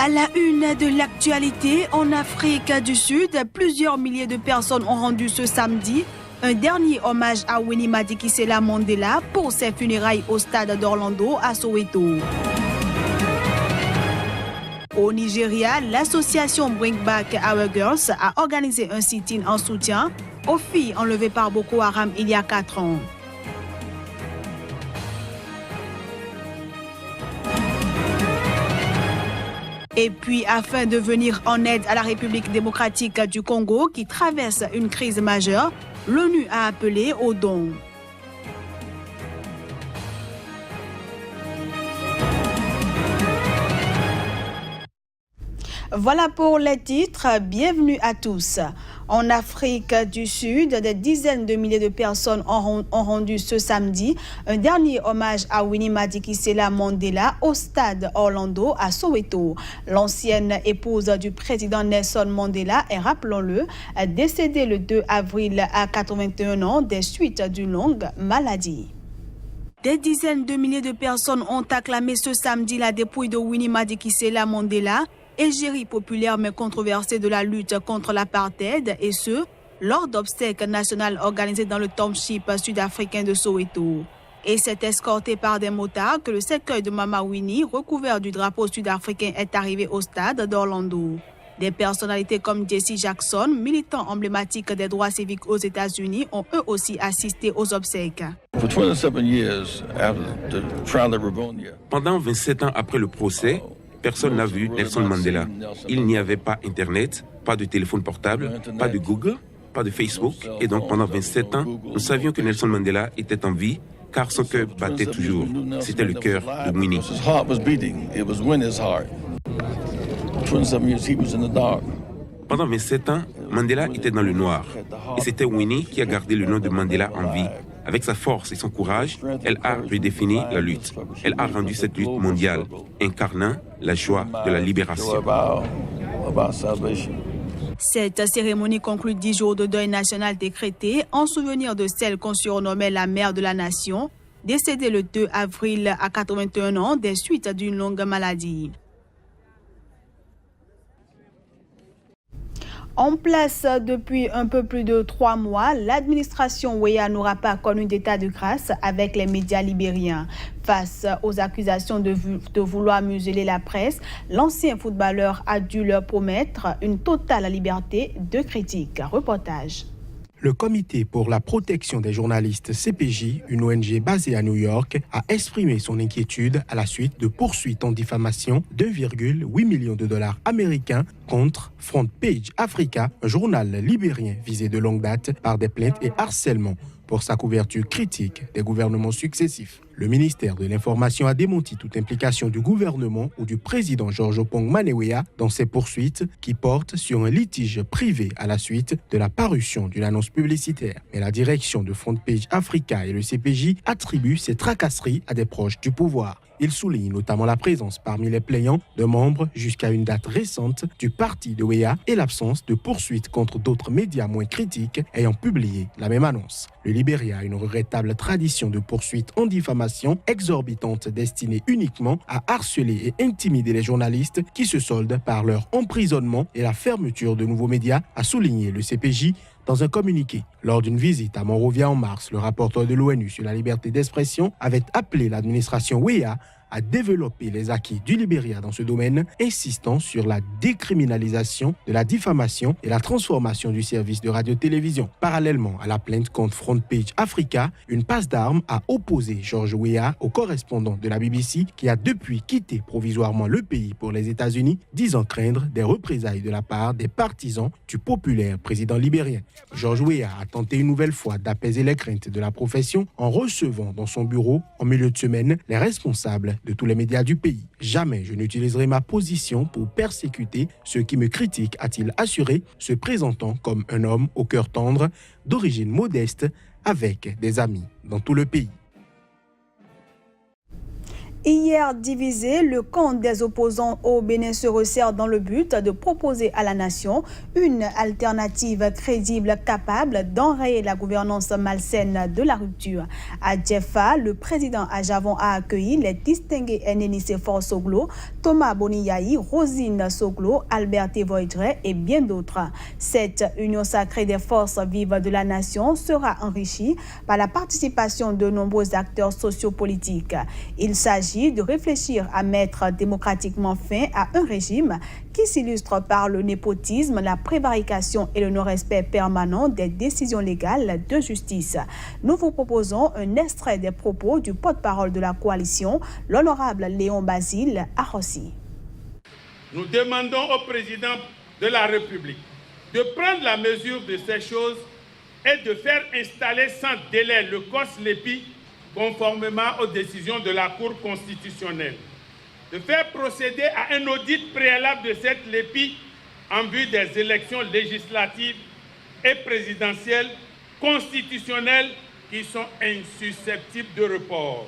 À la une de l'actualité, en Afrique du Sud, plusieurs milliers de personnes ont rendu ce samedi un dernier hommage à Winnie Madikizela Mandela pour ses funérailles au stade d'Orlando à Soweto. Au Nigeria, l'association Bring Back Our Girls a organisé un sit-in en soutien aux filles enlevées par Boko Haram il y a 4 ans. Et puis, afin de venir en aide à la République démocratique du Congo qui traverse une crise majeure, l'ONU a appelé aux dons. Voilà pour les titres. Bienvenue à tous. En Afrique du Sud, des dizaines de milliers de personnes ont rendu ce samedi un dernier hommage à Winnie Madikizela Mandela au stade Orlando à Soweto. L'ancienne épouse du président Nelson Mandela est, rappelons-le, décédée le 2 avril à 81 ans des suites d'une longue maladie. Des dizaines de milliers de personnes ont acclamé ce samedi la dépouille de Winnie Madikizela Mandela, égérie populaire mais controversée de la lutte contre l'apartheid, et ce, lors d'obsèques nationales organisées dans le township sud-africain de Soweto. Et c'est escorté par des motards que le cercueil de Mama Winnie, recouvert du drapeau sud-africain, est arrivé au stade d'Orlando. Des personnalités comme Jesse Jackson, militant emblématique des droits civiques aux États-Unis, ont eux aussi assisté aux obsèques. Pendant 27 ans après le procès, personne n'a vu Nelson Mandela. Il n'y avait pas Internet, pas de téléphone portable, pas de Google, pas de Facebook. Et donc pendant 27 ans, nous savions que Nelson Mandela était en vie car son cœur battait toujours. C'était le cœur de Winnie. Pendant 27 ans, Mandela était dans le noir. Et c'était Winnie qui a gardé le nom de Mandela en vie. Avec sa force et son courage, elle a redéfini la lutte. Elle a rendu cette lutte mondiale, incarnant la joie de la libération. Cette cérémonie conclut 10 jours de deuil national décrété en souvenir de celle qu'on surnommait la mère de la nation, décédée le 2 avril à 81 ans des suites d'une longue maladie. En place depuis un peu plus de 3 mois, l'administration Weah n'aura pas connu d'état de grâce avec les médias libériens. Face aux accusations de vouloir museler la presse, l'ancien footballeur a dû leur promettre une totale liberté de critique. Reportage. Le Comité pour la protection des journalistes CPJ, une ONG basée à New York, a exprimé son inquiétude à la suite de poursuites en diffamation d'1,8 million de dollars américains contre Front Page Africa, un journal libérien visé de longue date par des plaintes et harcèlements pour sa couverture critique des gouvernements successifs. Le ministère de l'Information a démenti toute implication du gouvernement ou du président George Oppong Maneweya dans ces poursuites qui portent sur un litige privé à la suite de la parution d'une annonce publicitaire. Mais la direction de Front Page Africa et le CPJ attribuent ces tracasseries à des proches du pouvoir. Il souligne notamment la présence parmi les plaignants de membres jusqu'à une date récente du parti de Weah et l'absence de poursuites contre d'autres médias moins critiques ayant publié la même annonce. Le Libéria a une regrettable tradition de poursuites en diffamation exorbitante destinée uniquement à harceler et intimider les journalistes qui se soldent par leur emprisonnement et la fermeture de nouveaux médias, a souligné le CPJ dans un communiqué. Lors d'une visite à Monrovia en mars, le rapporteur de l'ONU sur la liberté d'expression avait appelé l'administration Weah à développer les acquis du Libéria dans ce domaine, insistant sur la décriminalisation de la diffamation et la transformation du service de radio-télévision. Parallèlement à la plainte contre Front Page Africa, une passe d'armes a opposé George Weah au correspondant de la BBC qui a depuis quitté provisoirement le pays pour les États-Unis, disant craindre des représailles de la part des partisans du populaire président libérien. George Weah a tenté une nouvelle fois d'apaiser les craintes de la profession en recevant dans son bureau, en milieu de semaine, les responsables de tous les médias du pays. Jamais je n'utiliserai ma position pour persécuter ceux qui me critiquent, a-t-il assuré, se présentant comme un homme au cœur tendre, d'origine modeste, avec des amis dans tout le pays. Hier divisé, le camp des opposants au Bénin se resserre dans le but de proposer à la nation une alternative crédible capable d'enrayer la gouvernance malsaine de la rupture. À Djefa, le président Ajavon a accueilli les distingués Enenise Soglo, Thomas Boniyahi, Rosine Soglo, Albert Voidre et bien d'autres. Cette union sacrée des forces vives de la nation sera enrichie par la participation de nombreux acteurs sociopolitiques. Il s'agit de réfléchir à mettre démocratiquement fin à un régime qui s'illustre par le népotisme, la prévarication et le non-respect permanent des décisions légales de justice. Nous vous proposons un extrait des propos du porte-parole de la coalition, l'honorable Léon Basile Arossi. Nous demandons au président de la République de prendre la mesure de ces choses et de faire installer sans délai le COS-LEPI conformément aux décisions de la Cour constitutionnelle, de faire procéder à un audit préalable de cette LEPI en vue des élections législatives et présidentielles constitutionnelles qui sont insusceptibles de report,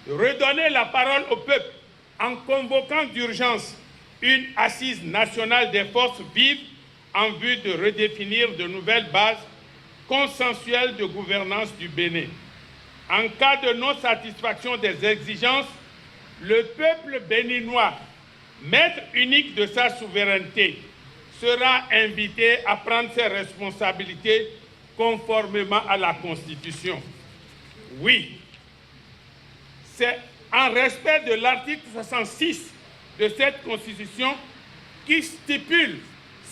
de redonner la parole au peuple en convoquant d'urgence une assise nationale des forces vives en vue de redéfinir de nouvelles bases consensuelles de gouvernance du Bénin. En cas de non-satisfaction des exigences, le peuple béninois, maître unique de sa souveraineté, sera invité à prendre ses responsabilités conformément à la Constitution. Oui, c'est en respect de l'article 66 de cette Constitution qui stipule,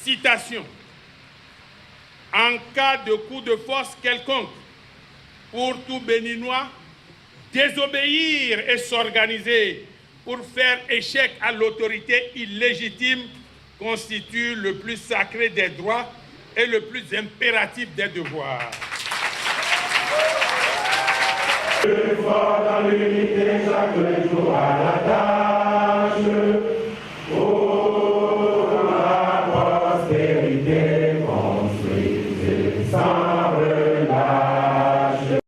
citation, « En cas de coup de force quelconque, pour tout Béninois, désobéir et s'organiser pour faire échec à l'autorité illégitime constitue le plus sacré des droits et le plus impératif des devoirs. » Dans l'unité, chaque jour à la tâche, pour la prospérité construisez sans relâche.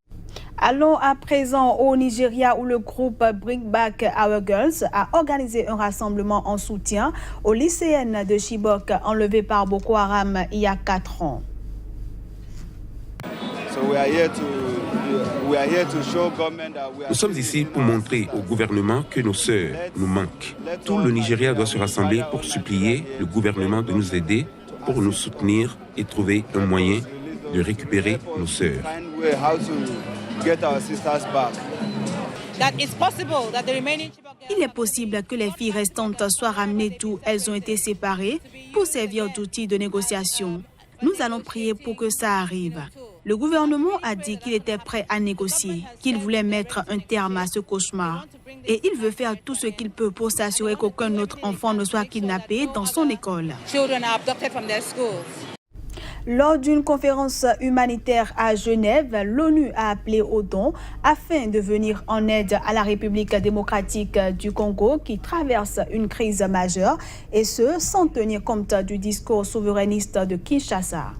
Allons à présent au Nigeria où le groupe Bring Back Our Girls a organisé un rassemblement en soutien aux lycéennes de Chibok enlevées par Boko Haram il y a 4 ans. Nous sommes ici pour montrer au gouvernement que nos sœurs nous manquent. Tout le Nigeria doit se rassembler pour supplier le gouvernement de nous aider, pour nous soutenir et trouver un moyen de récupérer nos sœurs. Il est possible que les filles restantes soient ramenées d'où elles ont été séparées pour servir d'outil de négociation. Nous allons prier pour que ça arrive. Le gouvernement a dit qu'il était prêt à négocier, qu'il voulait mettre un terme à ce cauchemar. Et il veut faire tout ce qu'il peut pour s'assurer qu'aucun autre enfant ne soit kidnappé dans son école. Lors d'une conférence humanitaire à Genève, l'ONU a appelé aux dons afin de venir en aide à la République démocratique du Congo qui traverse une crise majeure et ce, sans tenir compte du discours souverainiste de Kinshasa.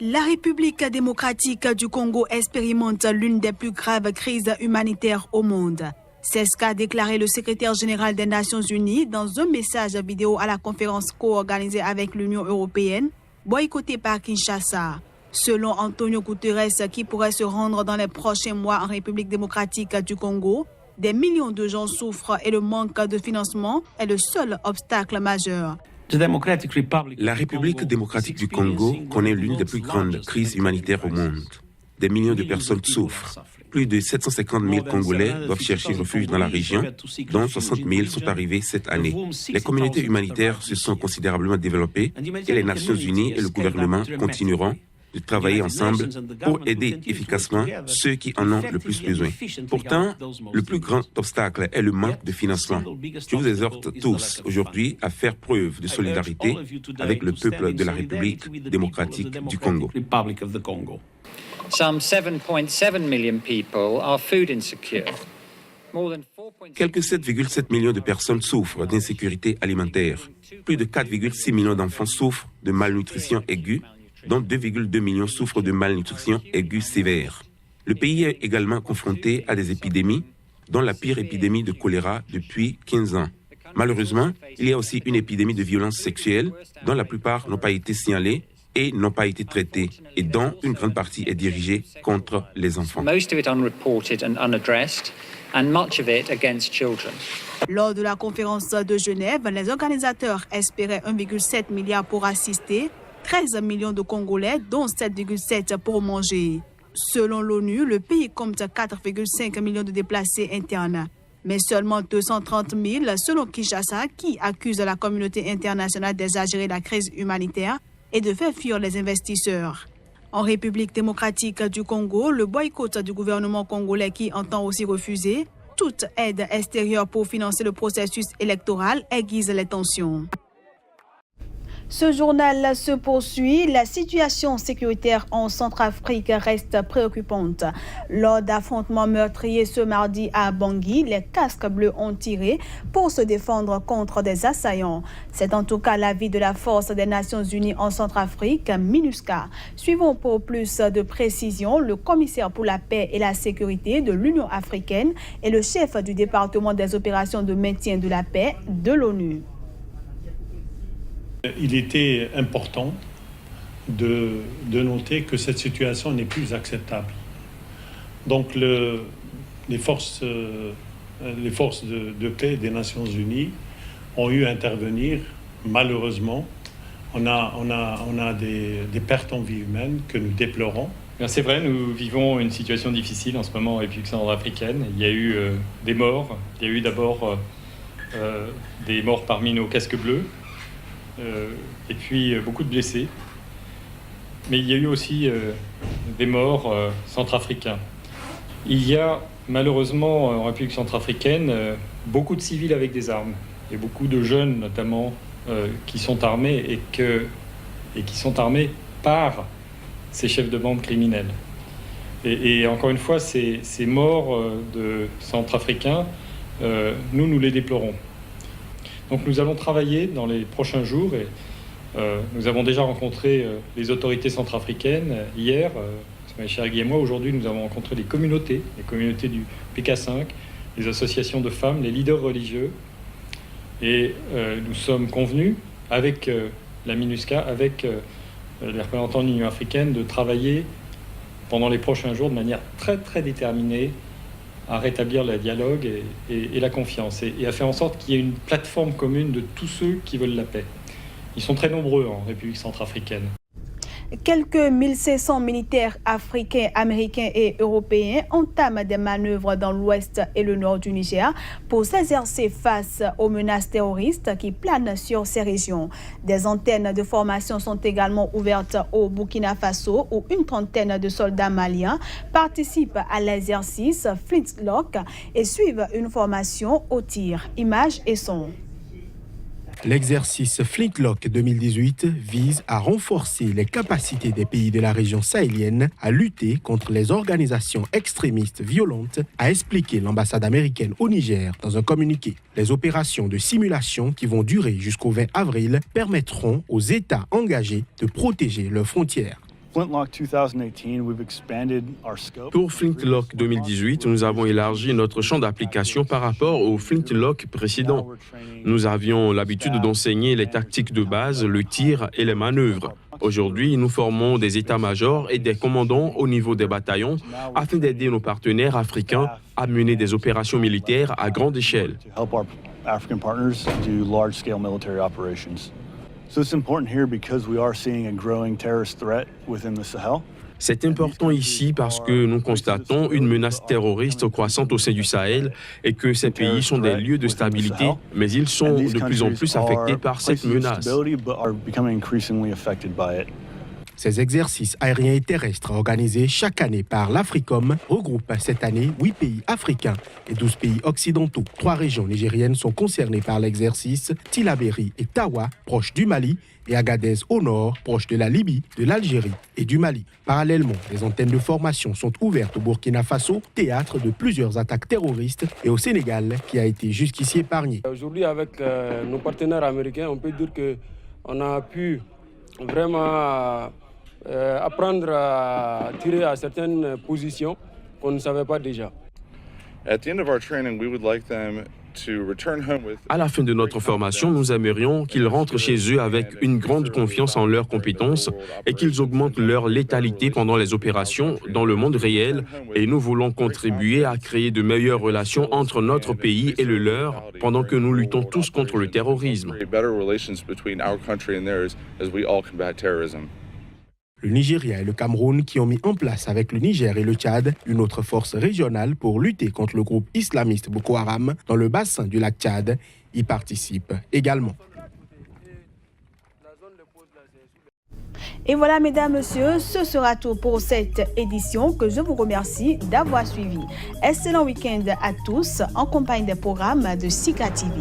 La République démocratique du Congo expérimente l'une des plus graves crises humanitaires au monde. C'est ce qu'a déclaré le secrétaire général des Nations Unies dans un message vidéo à la conférence co-organisée avec l'Union européenne, boycottée par Kinshasa. Selon Antonio Guterres, qui pourrait se rendre dans les prochains mois en République démocratique du Congo, des millions de gens souffrent et le manque de financement est le seul obstacle majeur. La République démocratique du Congo connaît l'une des plus grandes crises humanitaires au monde. Des millions de personnes souffrent. Plus de 750 000 Congolais doivent chercher refuge dans la région, dont 60 000 sont arrivés cette année. Les communautés humanitaires se sont considérablement développées et les Nations Unies et le gouvernement continueront de travailler ensemble pour aider efficacement ceux qui en ont le plus besoin. Pourtant, le plus grand obstacle est le manque de financement. Je vous exhorte tous aujourd'hui à faire preuve de solidarité avec le peuple de la République démocratique du Congo. Some 7.7 million people are food insecure. Quelques 7,7 millions de personnes souffrent d'insécurité alimentaire. Plus de 4,6 millions d'enfants souffrent de malnutrition aiguë, dont 2,2 millions souffrent de malnutrition aiguë sévère. Le pays est également confronté à des épidémies dans la pire épidémie de choléra depuis 15 ans. Malheureusement, il y a aussi une épidémie de violences sexuelles dont la plupart n'ont pas été signalées et n'ont pas été traitées et dont une grande partie est dirigée contre les enfants. Most of it unreported and unaddressed, and much of it against children. Lors de la conférence de Genève, les organisateurs espéraient 1,7 milliard pour assister, 13 millions de Congolais, dont 7,7 pour manger. Selon l'ONU, le pays compte 4,5 millions de déplacés internes. Mais seulement 230 000 selon Kinshasa, qui accuse la communauté internationale d'exagérer la crise humanitaire et de faire fuir les investisseurs. En République démocratique du Congo, le boycott du gouvernement congolais qui entend aussi refuser toute aide extérieure pour financer le processus électoral aiguise les tensions. Ce journal se poursuit. La situation sécuritaire en Centrafrique reste préoccupante. Lors d'affrontements meurtriers ce mardi à Bangui, les casques bleus ont tiré pour se défendre contre des assaillants. C'est en tout cas l'avis de la Force des Nations Unies en Centrafrique, MINUSCA. Suivons pour plus de précisions le commissaire pour la paix et la sécurité de l'Union africaine et le chef du département des opérations de maintien de la paix de l'ONU. Il était important de noter que cette situation n'est plus acceptable. Donc les forces de paix des Nations Unies ont eu à intervenir. Malheureusement, on a des pertes en vie humaine que nous déplorons. C'est vrai, nous vivons une situation difficile en ce moment en République centrafricaine. Il y a eu des morts. Il y a eu d'abord des morts parmi nos casques bleus. Et puis beaucoup de blessés. Mais il y a eu aussi des morts centrafricains. Il y a malheureusement en République centrafricaine beaucoup de civils avec des armes et beaucoup de jeunes notamment qui sont armés et qui sont armés par ces chefs de bande criminels. Et encore une fois, ces morts de centrafricains, nous les déplorons. Donc nous allons travailler dans les prochains jours et nous avons déjà rencontré les autorités centrafricaines hier, Maïcha Guy et moi. Aujourd'hui, nous avons rencontré les communautés du PK5, les associations de femmes, les leaders religieux. Et nous sommes convenus avec la MINUSCA, avec les représentants de l'Union africaine, de travailler pendant les prochains jours de manière très très déterminée à rétablir le dialogue et la confiance et à faire en sorte qu'il y ait une plateforme commune de tous ceux qui veulent la paix. Ils sont très nombreux en République centrafricaine. Quelques 1500 militaires africains, américains et européens entament des manœuvres dans l'ouest et le nord du Niger pour s'exercer face aux menaces terroristes qui planent sur ces régions. Des antennes de formation sont également ouvertes au Burkina Faso où une trentaine de soldats maliens participent à l'exercice Flintlock et suivent une formation au tir. Images et sons. L'exercice Flintlock 2018 vise à renforcer les capacités des pays de la région sahélienne à lutter contre les organisations extrémistes violentes, a expliqué l'ambassade américaine au Niger dans un communiqué. Les opérations de simulation qui vont durer jusqu'au 20 avril permettront aux États engagés de protéger leurs frontières. Pour Flintlock 2018, nous avons élargi notre champ d'application par rapport au Flintlock précédent. Nous avions l'habitude d'enseigner les tactiques de base, le tir et les manœuvres. Aujourd'hui, nous formons des états-majors et des commandants au niveau des bataillons afin d'aider nos partenaires africains à mener des opérations militaires à grande échelle. C'est important ici parce que nous constatons une menace terroriste croissante au sein du Sahel et que ces pays sont des lieux de stabilité, mais ils sont de plus en plus affectés par cette menace. Ces exercices aériens et terrestres organisés chaque année par l'Africom regroupent cette année 8 pays africains et 12 pays occidentaux. 3 régions nigériennes sont concernées par l'exercice, Tillabéri et Tawa, proches du Mali, et Agadez au nord, proche de la Libye, de l'Algérie et du Mali. Parallèlement, des antennes de formation sont ouvertes au Burkina Faso, théâtre de plusieurs attaques terroristes, et au Sénégal, qui a été jusqu'ici épargné. Aujourd'hui, avec nos partenaires américains, on peut dire qu'on a pu vraiment apprendre à tirer à certaines positions qu'on ne savait pas déjà. À la fin de notre formation, nous aimerions qu'ils rentrent chez eux avec une grande confiance en leurs compétences et qu'ils augmentent leur létalité pendant les opérations dans le monde réel. Et nous voulons contribuer à créer de meilleures relations entre notre pays et le leur pendant que nous luttons tous contre le terrorisme. Le Nigeria et le Cameroun qui ont mis en place avec le Niger et le Tchad une autre force régionale pour lutter contre le groupe islamiste Boko Haram dans le bassin du lac Tchad y participent également. Et voilà, mesdames, messieurs, ce sera tout pour cette édition que je vous remercie d'avoir suivi. Excellent week-end à tous en compagnie des programmes de Sika TV.